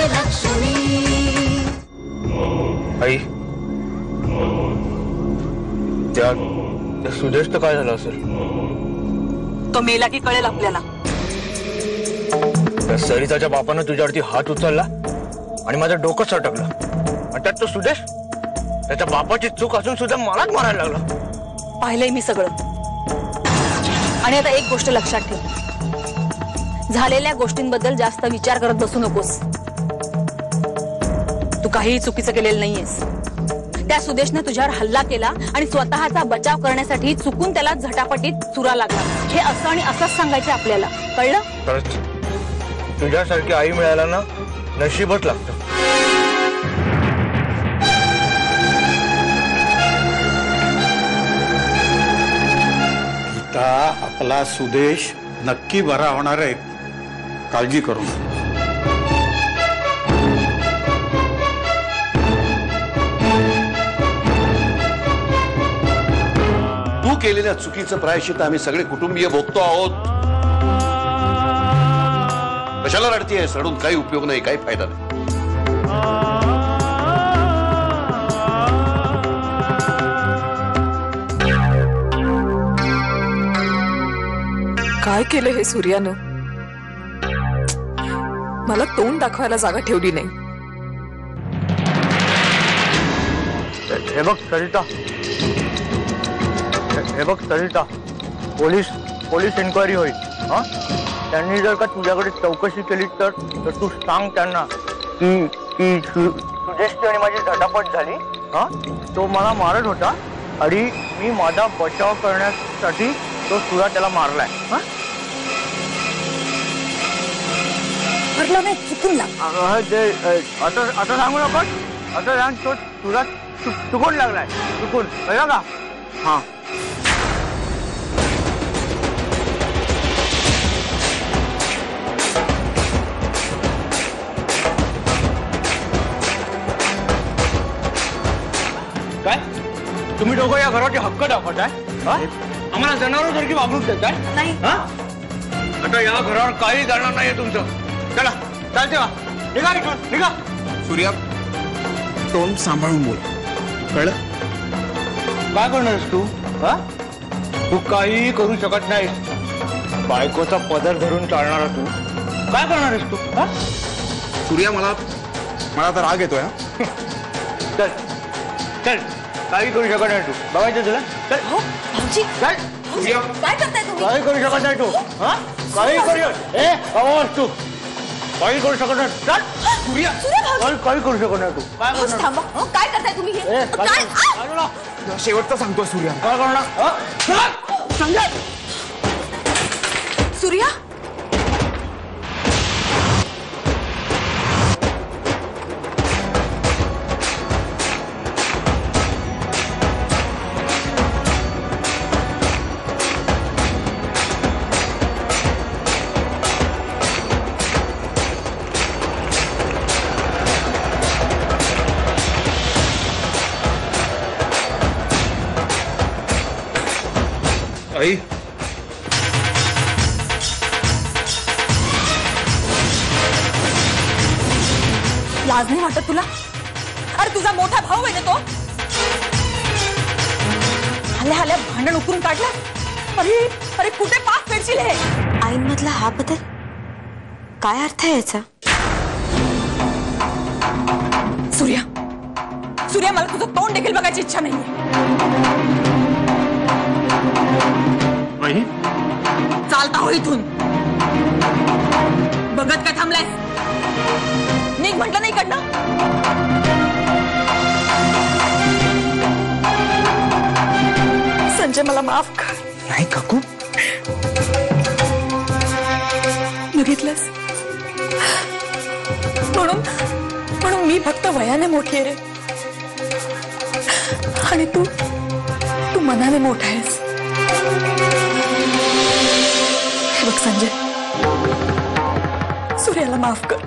राजलक्ष्मी। आई त्या सुदेश तर काय झालं असेल? तो मेला की कळेल आपल्याला। त्या सरिताच्या बापानं तुझ्यावरती हात उचलला आणि माझं डोकं सटकलं आणि त्यात तो सुदेश त्याच्या बापाची चूक असून सुद्धा मलाच मारायला लागला। पाहिलंय मी सगळं आणि आता एक गोष्ट लक्षात ठेव, झालेल्या गोष्टींबद्दल जास्त विचार करत बसू नकोस। तू काही चुकीचं केलेलं नाहीयेस। त्या सुदेशने तुझ्यावर हल्ला केला आणि स्वतःचा बचाव करण्यासाठी चुकून त्याला झटापटीत चुरा लागला, हे असं आणि असंच सांगायचं आपल्याला, कळलं? खरंच तुझ्यासारखी आई मिळायला ना नशीबच लागतं। गीता, आपला सुदेश नक्की बरा होणार आहे, काळजी करू नका। तू केलेल्या चुकीचं प्रायश्चित्त आम्ही सगळे कुटुंबीय भोगतो आहोत। कशाला रडतीये? रडून काही उपयोग नाही, काही फायदा नाही। काय केलं हे सूर्यानं? मला तोंड दाखवायला जागा ठेवली नाही। हे बघ सरिता, हे बघ सरिता, पोलीस इन्क्वायरी होईल। हा, त्यांनी जर का तुझ्याकडे चौकशी केली तर तू सांग त्यांना की सुदेशची आणि माझी झटापट झाली। हा, तो मला मारत होता आणि मी माझा बचाव करण्यासाठी तो तुला त्याला मारलाय। हा, म्हटलं नाही, चुकून आता सांगू नकोस, आता सांग तो तुला चुकून लागलाय, चुकून, कळलं का? हा, काय तुम्ही दोघं या घराचे हक्क दाखवताय? आम्हाला जनावरांसारखी वागणूक देताय? नाही। आता या घरावर काही जाणार नाहीये तुमचं। चला चालते वा, निघा इथून, निघा। सूर्या, तोंड सांभाळून बोल, कळलं? काय करणारस तू? हा, तू काही करू शकत नाहीस। बायकोचा पदर धरून चालणारा तू काय करणारस तू? हा, सूर्या, मला आता राग येतोय। चल चल, काही करू शकत नाही तू, बघायचं तुला? चल भाऊजी, चल, सूर्या, काय करताय तुम्ही? काही करू शकत नाही तू। हा, काही करू तू काही करू शकत नाही। चल सूर्या, काही करू शकत नाही तू। काय भाऊजी, करणार? थांबा, काय करताय तुम्ही हे? काय? शेवटचं सांगतो सूर्या, काय करणार? संजय, सूर्या, आई, लाज नाही वाटत तुला? अरे तुझा मोठा भाऊ आहे ना तो, हल्या हल्या भांडण उकरून काढलं। अरे अरे, कुठे पाप फेडशील हे? आईंमधला हा बदल काय अर्थ आहे याचा? सूर्या, सूर्या, मला तुझं तोंड देखील बघायची इच्छा नाहीये। चालता हो इथून, बघत काय थांबलाय? निघ म्हटलं नाही कडनं। संजय, मला माफ कर। नाही काकू, बघितलंस, म्हणून मी फक्त वयाने मोठी आहे रे, आणि तू मनाने मोठा आहेस। बघ संजय, सूर्याला माफ कर।